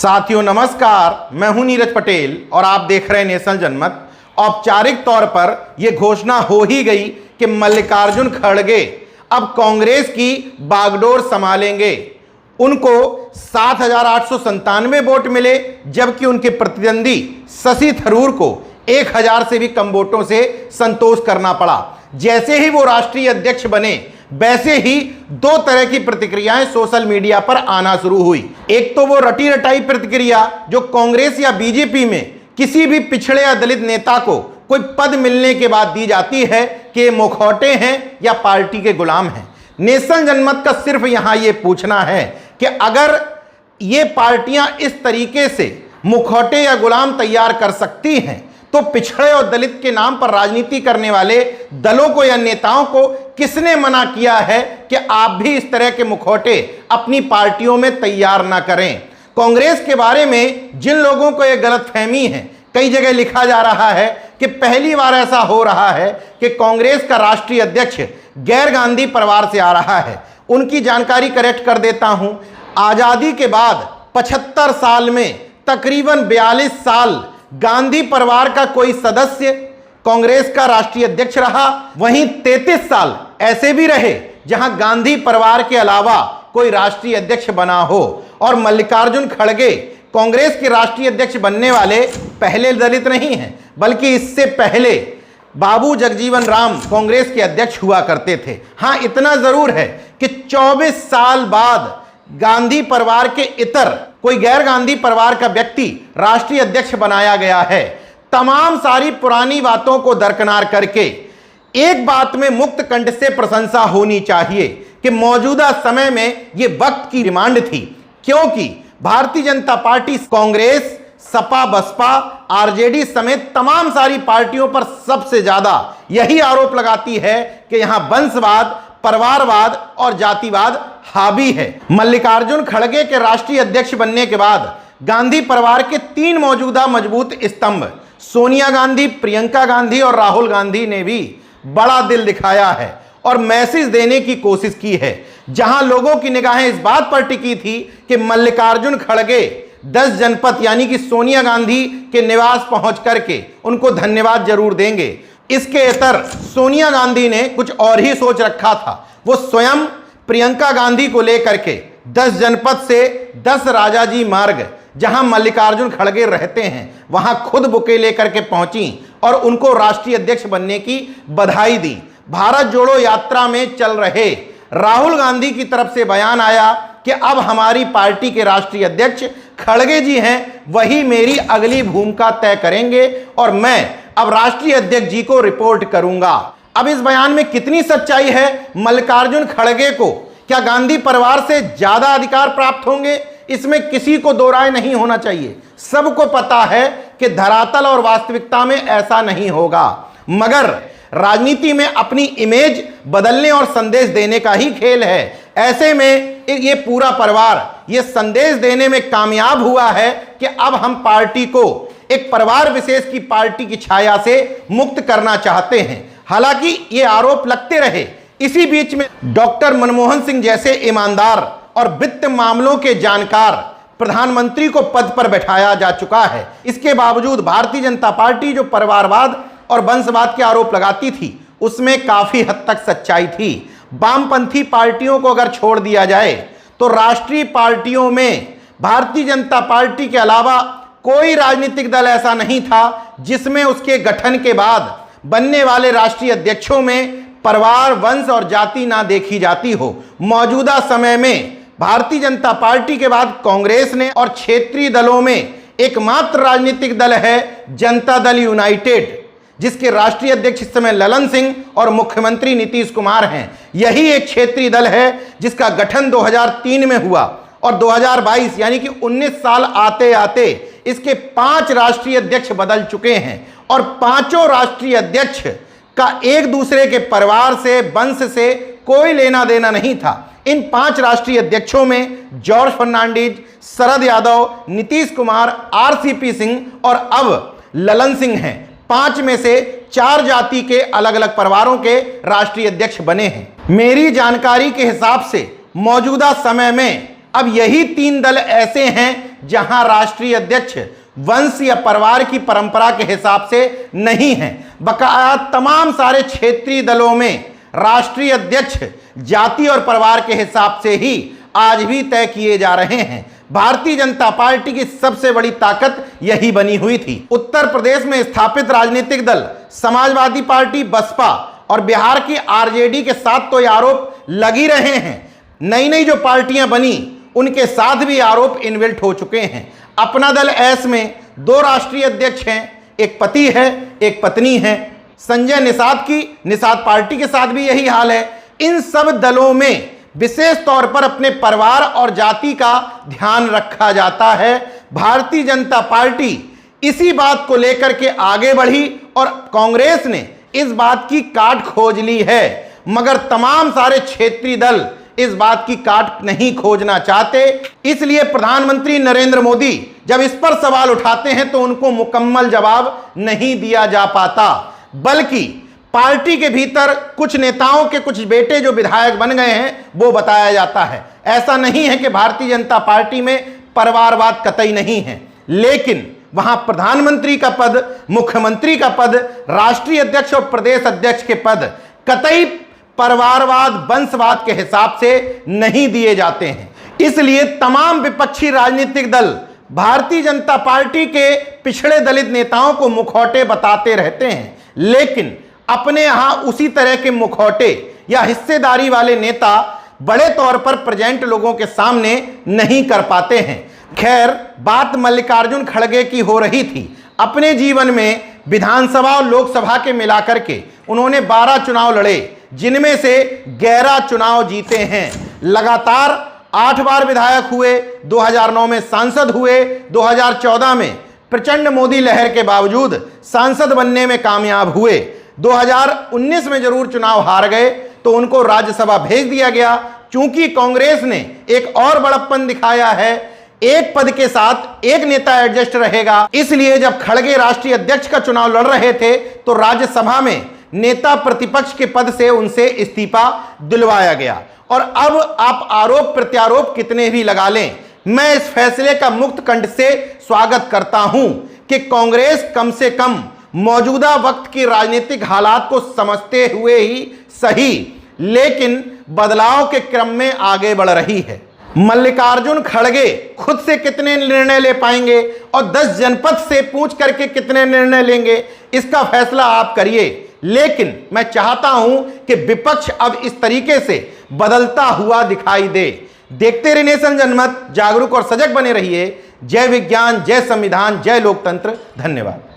साथियों नमस्कार, मैं हूं नीरज पटेल और आप देख रहे हैं नेशनल जनमत। औपचारिक तौर पर यह घोषणा हो ही गई कि मल्लिकार्जुन खड़गे अब कांग्रेस की बागडोर संभालेंगे। उनको 7,897 वोट मिले, जबकि उनके प्रतिद्वंदी शशि थरूर को 1,000 से भी कम वोटों से संतोष करना पड़ा। जैसे ही वो राष्ट्रीय अध्यक्ष बने, वैसे ही दो तरह की प्रतिक्रियाएं सोशल मीडिया पर आना शुरू हुई। एक तो वो रटी रटाई प्रतिक्रिया जो कांग्रेस या बीजेपी में किसी भी पिछड़े या दलित नेता को कोई पद मिलने के बाद दी जाती है कि मुखौटे हैं या पार्टी के गुलाम हैं। नेशनल जनमत का सिर्फ यहां यह पूछना है कि अगर ये पार्टियां इस तरीके से मुखौटे या गुलाम तैयार कर सकती हैं, तो पिछड़े और दलित के नाम पर राजनीति करने वाले दलों को या नेताओं को किसने मना किया है कि आप भी इस तरह के मुखौटे अपनी पार्टियों में तैयार ना करें। कांग्रेस के बारे में जिन लोगों को यह गलतफहमी है, कई जगह लिखा जा रहा है कि पहली बार ऐसा हो रहा है कि कांग्रेस का राष्ट्रीय अध्यक्ष गैर गांधी परिवार से आ रहा है। उनकी जानकारी करेक्ट कर देता हूं। आजादी के बाद 75 साल में तकरीबन 42 साल गांधी परिवार का कोई सदस्य कांग्रेस का राष्ट्रीय अध्यक्ष रहा। वहीं 33 साल ऐसे भी रहे जहां गांधी परिवार के अलावा कोई राष्ट्रीय अध्यक्ष बना हो। और मल्लिकार्जुन खड़गे कांग्रेस के राष्ट्रीय अध्यक्ष बनने वाले पहले दलित नहीं हैं, बल्कि इससे पहले बाबू जगजीवन राम कांग्रेस के अध्यक्ष हुआ करते थे। हां, इतना जरूर है कि 24 साल बाद गांधी परिवार के इतर कोई गैर गांधी परिवार का व्यक्ति राष्ट्रीय अध्यक्ष बनाया गया है। तमाम सारी पुरानी बातों को दरकिनार करके एक बात में मुक्त कंठ से प्रशंसा होनी चाहिए कि मौजूदा समय में यह वक्त की डिमांड थी, क्योंकि भारतीय जनता पार्टी कांग्रेस, सपा, बसपा, आरजेडी समेत तमाम सारी पार्टियों पर सबसे ज्यादा यही आरोप लगाती है कि यहां वंशवाद, परिवारवाद और जातिवाद हावी है। मल्लिकार्जुन खड़गे के राष्ट्रीय अध्यक्ष बनने के बाद गांधी परिवार के 3 मौजूदा मजबूत स्तंभ सोनिया गांधी, प्रियंका गांधी और राहुल गांधी ने भी बड़ा दिल दिखाया है और मैसेज देने की कोशिश की है। जहां लोगों की निगाहें इस बात पर टिकी थी कि मल्लिकार्जुन खड़गे 10 जनपद यानी कि सोनिया गांधी के निवास पहुंच करके उनको धन्यवाद जरूर देंगे। इसके इतर सोनिया गांधी ने कुछ और ही सोच रखा था। वो स्वयं प्रियंका गांधी को लेकर के 10 जनपद से 10 राजाजी मार्ग, जहां मल्लिकार्जुन खड़गे रहते हैं, वहां खुद बुके लेकर के पहुंची और उनको राष्ट्रीय अध्यक्ष बनने की बधाई दी। भारत जोड़ो यात्रा में चल रहे राहुल गांधी की तरफ से बयान आया कि अब हमारी पार्टी के राष्ट्रीय अध्यक्ष खड़गे जी हैं, वही मेरी अगली भूमिका तय करेंगे और मैं अब राष्ट्रीय अध्यक्ष जी को रिपोर्ट करूंगा। अब इस बयान में कितनी सच्चाई है? मल्लिकार्जुन खड़गे को क्या गांधी परिवार से ज्यादा अधिकार प्राप्त होंगे? इसमें किसी को दो राय नहीं होना चाहिए। सबको पता है कि धरातल और वास्तविकता में ऐसा नहीं होगा, मगर राजनीति में अपनी इमेज बदलने और संदेश देने का ही खेल है। ऐसे में ये पूरा परिवार ये संदेश देने में कामयाब हुआ है कि अब हम पार्टी को एक परिवार विशेष की पार्टी की छाया से मुक्त करना चाहते हैं। हालांकि ये आरोप लगते रहे, इसी बीच में डॉक्टर मनमोहन सिंह जैसे ईमानदार और वित्त मामलों के जानकार प्रधानमंत्री को पद पर बैठाया जा चुका है। इसके बावजूद भारतीय जनता पार्टी जो परिवारवाद और वंशवाद के आरोप लगाती थी, उसमें काफी हद तक सच्चाई थी। वामपंथी पार्टियों को अगर छोड़ दिया जाए तो राष्ट्रीय पार्टियों में भारतीय जनता पार्टी के अलावा कोई राजनीतिक दल ऐसा नहीं था जिसमें उसके गठन के बाद बनने वाले राष्ट्रीय अध्यक्षों में परिवार, वंश और जाति ना देखी जाती हो। मौजूदा समय में भारतीय जनता पार्टी के बाद कांग्रेस ने और क्षेत्रीय दलों में एकमात्र राजनीतिक दल है जनता दल यूनाइटेड, जिसके राष्ट्रीय अध्यक्ष इस समय ललन सिंह और मुख्यमंत्री नीतीश कुमार हैं। यही एक क्षेत्रीय दल है जिसका गठन 2003 में हुआ और 2022 यानी कि 19 साल आते आते इसके 5 राष्ट्रीय अध्यक्ष बदल चुके हैं और पांचों राष्ट्रीय अध्यक्ष का एक दूसरे के परिवार से, वंश से कोई लेना देना नहीं था। इन 5 राष्ट्रीय अध्यक्षों में जॉर्ज फर्नांडीज, शरद यादव, नीतीश कुमार, आरसीपी सिंह और अब ललन सिंह हैं। 5 में से 4 जाति के अलग अलग परिवारों के राष्ट्रीय अध्यक्ष बने हैं। मेरी जानकारी के हिसाब से मौजूदा समय में अब यही 3 दल ऐसे हैं जहां राष्ट्रीय अध्यक्ष वंश या परिवार की परंपरा के हिसाब से नहीं है। बकाया तमाम सारे क्षेत्रीय दलों में राष्ट्रीय अध्यक्ष जाति और परिवार के हिसाब से ही आज भी तय किए जा रहे हैं। भारतीय जनता पार्टी की सबसे बड़ी ताकत यही बनी हुई थी। उत्तर प्रदेश में स्थापित राजनीतिक दल समाजवादी पार्टी, बसपा और बिहार की आरजेडी के साथ तो ये आरोप लग ही रहे हैं। नई नई जो पार्टियां बनी उनके साथ भी आरोप इन्वेल्ट हो चुके हैं। अपना दल एस में 2 राष्ट्रीय अध्यक्ष हैं, एक पति है एक पत्नी है। संजय निषाद की निषाद पार्टी के साथ भी यही हाल है। इन सब दलों में विशेष तौर पर अपने परिवार और जाति का ध्यान रखा जाता है। भारतीय जनता पार्टी इसी बात को लेकर के आगे बढ़ी और कांग्रेस ने इस बात की काट खोज ली है, मगर तमाम सारे क्षेत्रीय दल इस बात की काट नहीं खोजना चाहते। इसलिए प्रधानमंत्री नरेंद्र मोदी जब इस पर सवाल उठाते हैं तो उनको मुकम्मल जवाब नहीं दिया जा पाता, बल्कि पार्टी के भीतर कुछ नेताओं के कुछ बेटे जो विधायक बन गए हैं वो बताया जाता है। ऐसा नहीं है कि भारतीय जनता पार्टी में परिवारवाद कतई नहीं है, लेकिन वहां प्रधानमंत्री का पद, मुख्यमंत्री का पद, राष्ट्रीय अध्यक्ष और प्रदेश अध्यक्ष के पद कतई परिवारवाद, वंशवाद के हिसाब से नहीं दिए जाते हैं। इसलिए तमाम विपक्षी राजनीतिक दल भारतीय जनता पार्टी के पिछड़े दलित नेताओं को मुखौटे बताते रहते हैं, लेकिन अपने यहां उसी तरह के मुखौटे या हिस्सेदारी वाले नेता बड़े तौर पर प्रेजेंट लोगों के सामने नहीं कर पाते हैं। खैर, बात मल्लिकार्जुन खड़गे की हो रही थी। अपने जीवन में विधानसभा और लोकसभा के मिलाकर के उन्होंने 12 चुनाव लड़े, जिनमें से 11 चुनाव जीते हैं। लगातार 8 बार विधायक हुए, 2009 में सांसद हुए, 2014 में प्रचंड मोदी लहर के बावजूद सांसद बनने में कामयाब हुए। 2019 में जरूर चुनाव हार गए तो उनको राज्यसभा भेज दिया गया। चूंकि कांग्रेस ने एक और बड़प्पन दिखाया है, एक पद के साथ एक नेता एडजस्ट रहेगा, इसलिए जब खड़गे राष्ट्रीय अध्यक्ष का चुनाव लड़ रहे थे तो राज्यसभा में नेता प्रतिपक्ष के पद से उनसे इस्तीफा दिलवाया गया। और अब आप आरोप प्रत्यारोप कितने भी लगा लें, मैं इस फैसले का मुक्त कंठ से स्वागत करता हूं कि कांग्रेस कम से कम मौजूदा वक्त की राजनीतिक हालात को समझते हुए ही सही, लेकिन बदलाव के क्रम में आगे बढ़ रही है। मल्लिकार्जुन खड़गे खुद से कितने निर्णय ले पाएंगे और 10 जनपद से पूछ करके कितने निर्णय लेंगे, इसका फैसला आप करिए। लेकिन मैं चाहता हूं कि विपक्ष अब इस तरीके से बदलता हुआ दिखाई दे। देखते रहिए नेशन जनमत, जागरूक और सजग बने रहिए। जय विज्ञान, जय संविधान, जय लोकतंत्र। धन्यवाद।